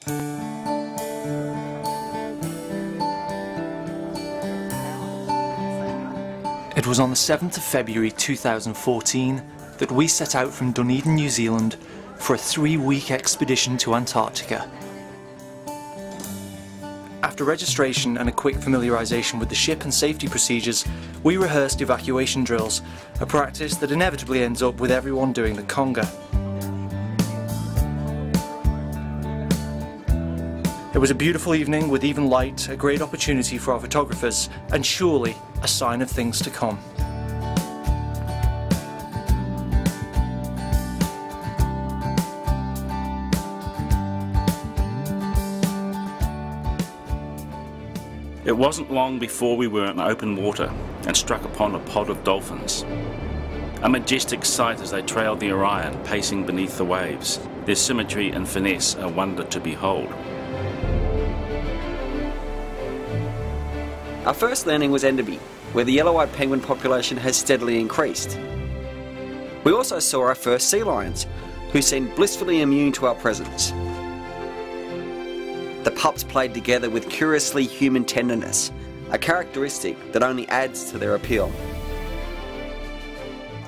It was on the 7th of February 2014 that we set out from Dunedin, New Zealand for a 3-week expedition to Antarctica. After registration and a quick familiarisation with the ship and safety procedures, we rehearsed evacuation drills, a practice that inevitably ends up with everyone doing the conga. It was a beautiful evening with even light, a great opportunity for our photographers, and surely a sign of things to come. It wasn't long before we were in open water and struck upon a pod of dolphins. A majestic sight as they trailed the Orion, pacing beneath the waves, their symmetry and finesse a wonder to behold. Our first landing was Enderby, where the yellow-eyed penguin population has steadily increased. We also saw our first sea lions, who seemed blissfully immune to our presence. The pups played together with curiously human tenderness, a characteristic that only adds to their appeal.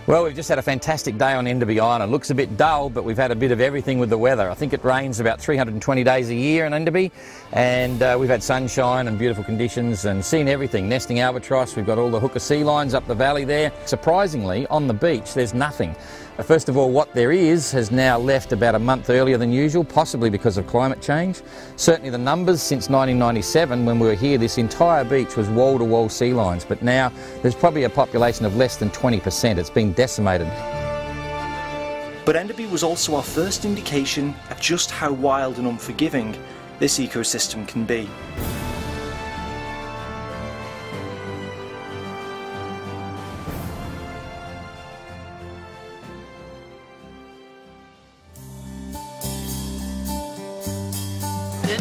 Well, we've just had a fantastic day on Enderby Island. Looks a bit dull, but we've had a bit of everything with the weather. I think it rains about 320 days a year in Enderby, and we've had sunshine and beautiful conditions and seen everything. Nesting albatross, we've got all the hooker sea lions up the valley there. Surprisingly, on the beach, there's nothing. First of all, what there is has now left about a month earlier than usual, possibly because of climate change. Certainly the numbers since 1997, when we were here, this entire beach was wall-to-wall sea lions, but now there's probably a population of less than 20%. It's been decimated. But Enderby was also our first indication of just how wild and unforgiving this ecosystem can be.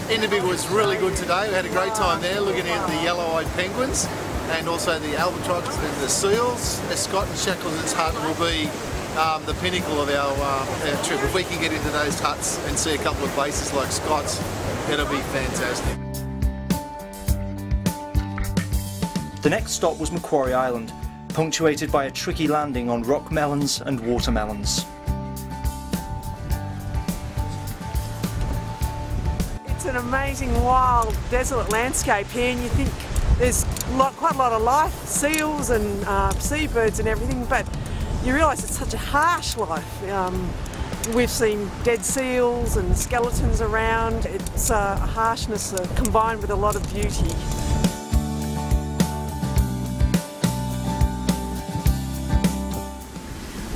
Enderby was really good today. We had a great time there looking at the yellow-eyed penguins and also the albatross and the seals. Scott and Shackleton's hut will be the pinnacle of our trip. If we can get into those huts and see a couple of bases like Scott's, it'll be fantastic. The next stop was Macquarie Island, punctuated by a tricky landing on rock melons and watermelons. It's an amazing wild desolate landscape here, and you think there's quite a lot of life, seals and seabirds and everything, but you realise it's such a harsh life. We've seen dead seals and skeletons around. It's a harshness combined with a lot of beauty.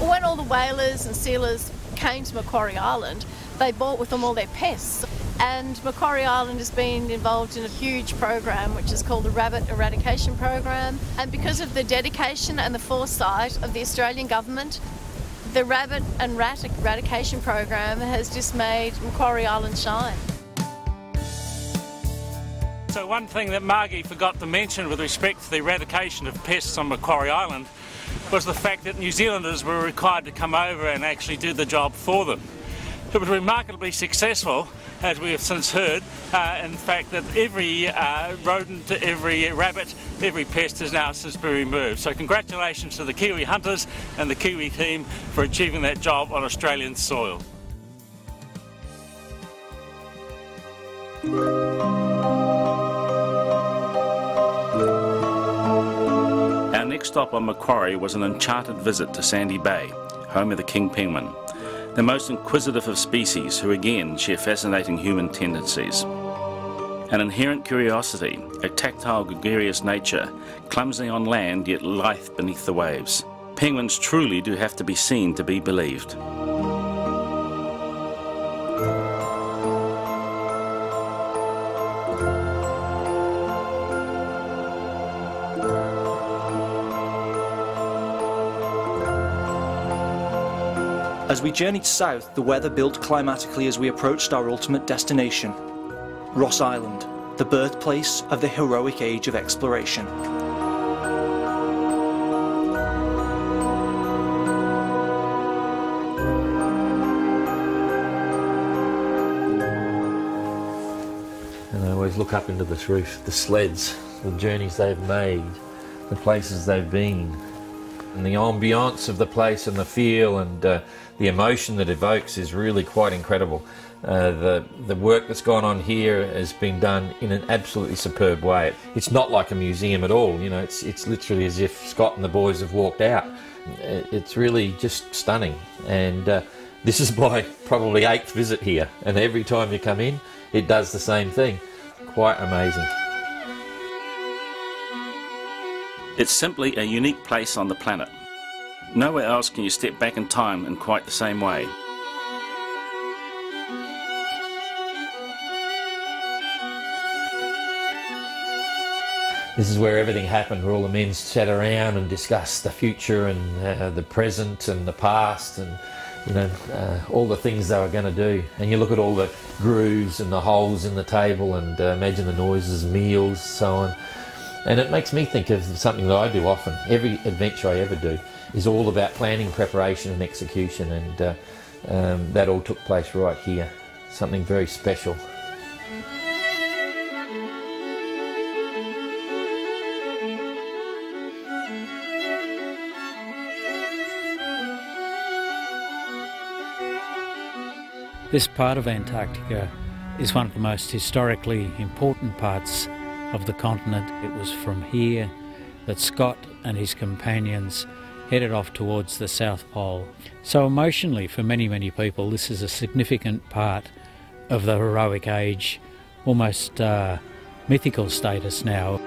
When all the whalers and sealers came to Macquarie Island, they brought with them all their pests. And Macquarie Island has been involved in a huge program which is called the Rabbit Eradication Program. And because of the dedication and the foresight of the Australian government, the Rabbit and Rat Eradication Program has just made Macquarie Island shine. So one thing that Margie forgot to mention with respect to the eradication of pests on Macquarie Island was the fact that New Zealanders were required to come over and actually do the job for them. It was remarkably successful, as we have since heard, in fact that every rodent, every rabbit, every pest has now since been removed. So congratulations to the Kiwi hunters and the Kiwi team for achieving that job on Australian soil. Our next stop on Macquarie was an enchanted visit to Sandy Bay, home of the king penguin, the most inquisitive of species who again share fascinating human tendencies. An inherent curiosity, a tactile gregarious nature, clumsy on land yet lithe beneath the waves. Penguins truly do have to be seen to be believed. As we journeyed south, the weather built climatically as we approached our ultimate destination, Ross Island, the birthplace of the heroic age of exploration. look up into this roof, the sleds, the journeys they've made, the places they've been, and the ambiance of the place and the feel and the emotion that evokes is really quite incredible. The work that's gone on here has been done in an absolutely superb way. It's not like a museum at all, you know, it's literally as if Scott and the boys have walked out. It's really just stunning, and this is my probably 8th visit here, and every time you come in it does the same thing. Quite amazing. It's simply a unique place on the planet. Nowhere else can you step back in time in quite the same way. This is where everything happened, where all the men sat around and discussed the future and the present and the past and, you know, all the things they were going to do. And you look at all the grooves and the holes in the table and imagine the noises, meals, so on. And it makes me think of something that I do often. Every adventure I ever do is all about planning, preparation and execution, and that all took place right here. Something very special. This part of Antarctica is one of the most historically important parts of the continent. It was from here that Scott and his companions headed off towards the South Pole. So emotionally, for many, many people, this is a significant part of the heroic age, almost mythical status now.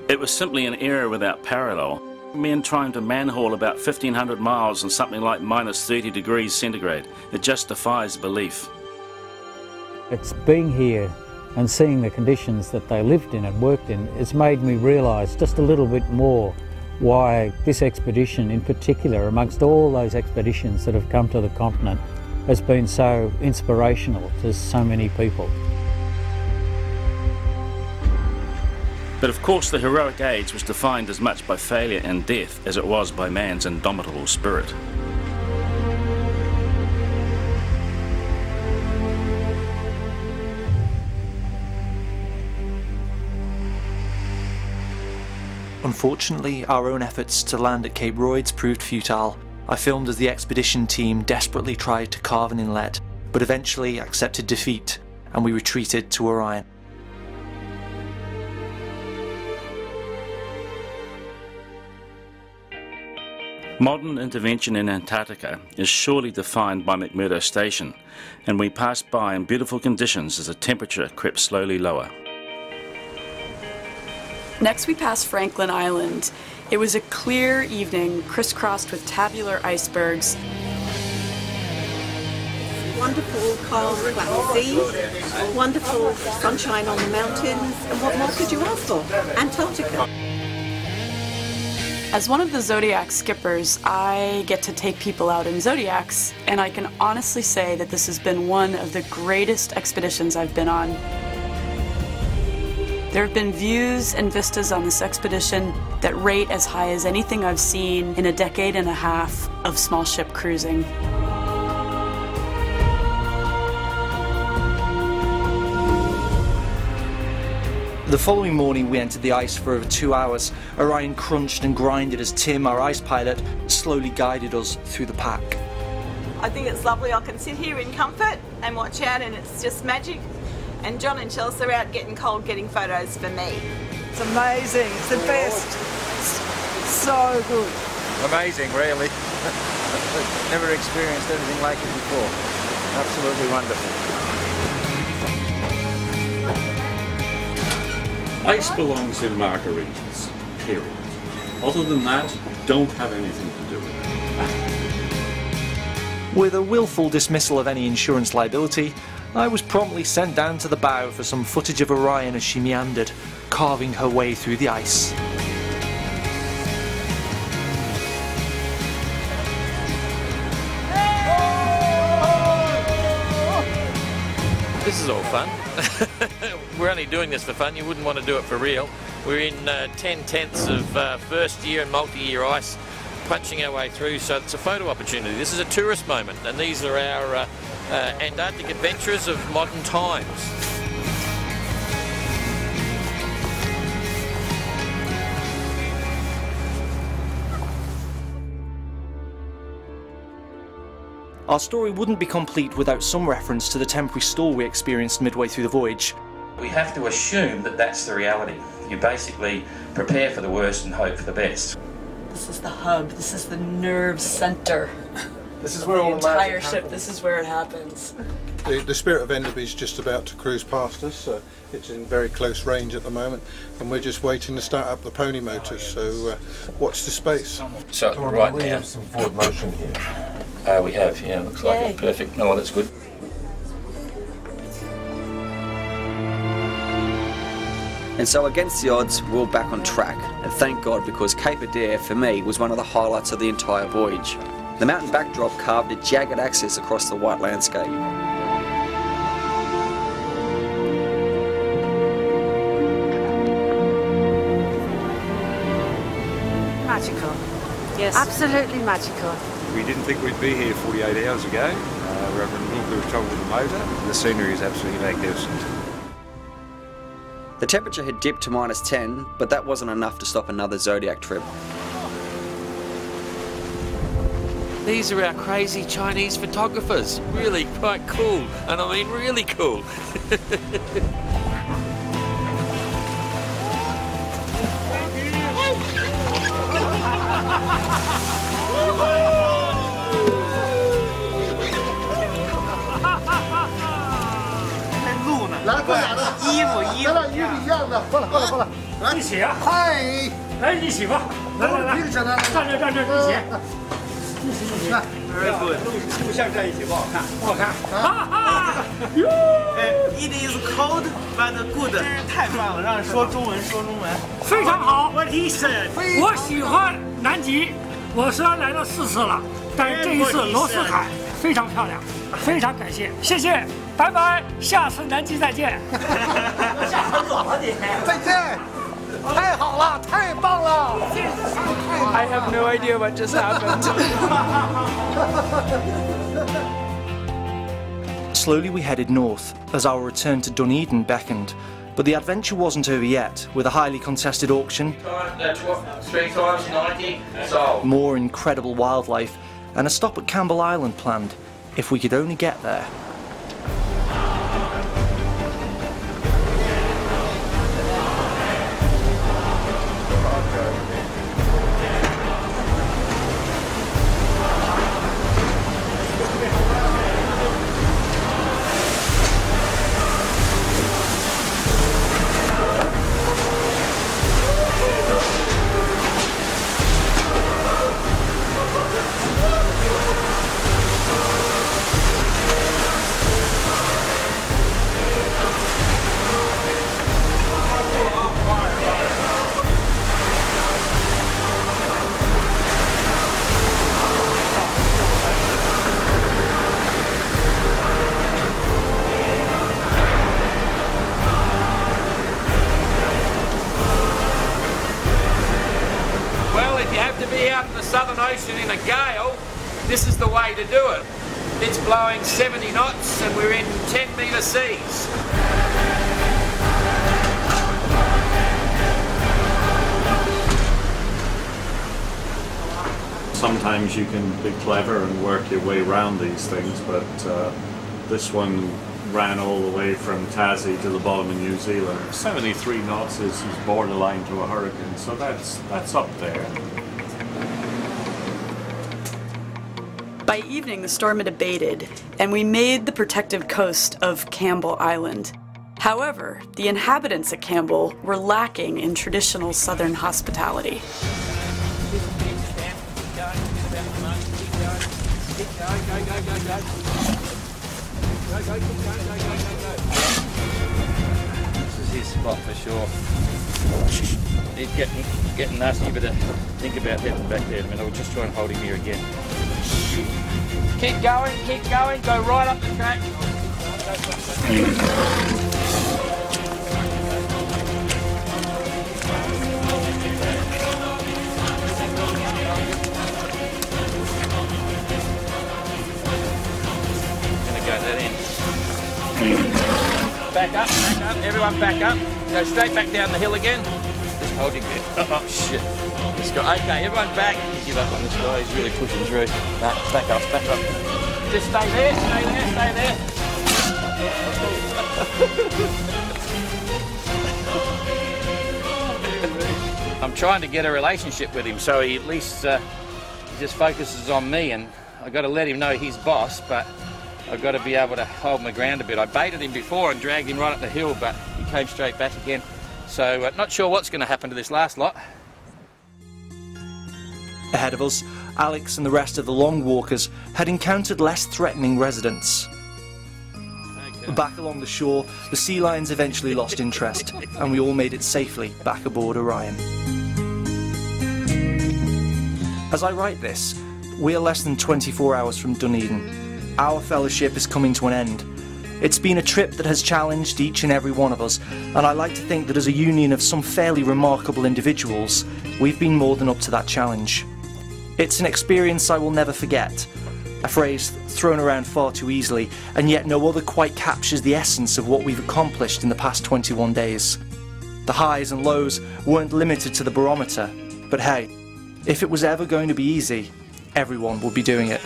It was simply an era without parallel. Men trying to manhaul about 1,500 miles in something like minus 30 degrees centigrade. It just defies belief. It's being here and seeing the conditions that they lived in and worked in, it's made me realise just a little bit more why this expedition in particular, amongst all those expeditions that have come to the continent, has been so inspirational to so many people. But of course the heroic age was defined as much by failure and death as it was by man's indomitable spirit. Unfortunately, our own efforts to land at Cape Royds proved futile. I filmed as the expedition team desperately tried to carve an inlet, but eventually accepted defeat, and we retreated to Orion. Modern intervention in Antarctica is surely defined by McMurdo Station, and we passed by in beautiful conditions as the temperature crept slowly lower. Next we passed Franklin Island. It was a clear evening, crisscrossed with tabular icebergs. Wonderful cold flat sea, wonderful sunshine on the mountains, and what more could you ask for? Antarctica. As one of the Zodiac skippers, I get to take people out in Zodiacs, and I can honestly say that this has been one of the greatest expeditions I've been on. There have been views and vistas on this expedition that rate as high as anything I've seen in a decade and a half of small ship cruising. The following morning we entered the ice for over 2 hours. Orion crunched and grinded as Tim, our ice pilot, slowly guided us through the pack. I think it's lovely. I can sit here in comfort and watch out, and it's just magic. And John and Chelsea are out getting cold, getting photos for me. It's amazing. It's the best. It's so good. Amazing, really. Never experienced anything like it before. Absolutely wonderful. Ice belongs in marker regions, period. Other than that, don't have anything to do with it. With a willful dismissal of any insurance liability, I was promptly sent down to the bow for some footage of Orion as she meandered, carving her way through the ice. This is all fun. We're only doing this for fun. You wouldn't want to do it for real. We're in 10/10ths of first year and multi-year ice, punching our way through, so it's a photo opportunity. This is a tourist moment, and these are our Antarctic adventurers of modern times. Our story wouldn't be complete without some reference to the temporary stall we experienced midway through the voyage. We have to assume that that's the reality. You basically prepare for the worst and hope for the best. This is the hub. This is the nerve center. This is where all the entire ship. This is where it happens. The Spirit of Enderby is just about to cruise past us. It's in very close range at the moment, and we're just waiting to start up the pony motors. So watch the space. So right we now, have some forward motion here. we have. Yeah, looks like it. Perfect. Oh, that's good. And so against the odds, we're back on track, and thank God, because Cape Adair for me was one of the highlights of the entire voyage. The mountain backdrop carved a jagged axis across the white landscape. Magical. Yes. Absolutely magical. We didn't think we'd be here 48 hours ago. We're having a little bit of trouble with the motor. The scenery is absolutely magnificent. The temperature had dipped to -10, but that wasn't enough to stop another Zodiac trip. These are our crazy Chinese photographers. Really quite cool, and I mean really cool. Very good. It is cold but good. 太棒了，让说中文说中文。非常好。What he said。我喜欢南极，我虽然来了4次了，但是这一次罗斯海非常漂亮，非常感谢，谢谢，拜拜，下次南极再见。下次走了你。再见。太好了，太棒了。I have no idea what just happened. Slowly we headed north, as our return to Dunedin beckoned. But the adventure wasn't over yet, with a highly contested auction, 3 times 90, sold. more incredible wildlife, and a stop at Campbell Island planned, if we could only get there. Southern Ocean in a gale, this is the way to do it. It's blowing 70 knots and we're in 10-metre seas. Sometimes you can be clever and work your way around these things, but this one ran all the way from Tassie to the bottom of New Zealand. 73 knots is borderline to a hurricane, so that's up there. By evening, the storm had abated, and we made the protective coast of Campbell Island. However, the inhabitants at Campbell were lacking in traditional southern hospitality. This is his spot for sure. He's getting nasty, but think about heading back there in a minute. We'll just try and hold him here again. Keep going, go right up the track. Gonna go that in. Back up, everyone back up. Go straight back down the hill again. Just hold him there. Oh shit. This guy. Okay, everyone back. Give up on this guy, he's really pushing through. Nah, back up. Just stay there, stay there, stay there. I'm trying to get a relationship with him so he at least just focuses on me, and I've got to let him know he's boss, but I've got to be able to hold my ground a bit. I baited him before and dragged him right up the hill, but he came straight back again. So not sure what's going to happen to this last lot. Ahead of us, Alex and the rest of the long walkers had encountered less threatening residents. Back along the shore, the sea lions eventually lost interest, and we all made it safely back aboard Orion. As I write this, we are less than 24 hours from Dunedin. Our fellowship is coming to an end. It's been a trip that has challenged each and every one of us, and I like to think that as a union of some fairly remarkable individuals, we've been more than up to that challenge. It's an experience I will never forget, a phrase thrown around far too easily, and yet no other quite captures the essence of what we've accomplished in the past 21 days. The highs and lows weren't limited to the barometer, but hey, if it was ever going to be easy, everyone would be doing it.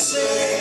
Say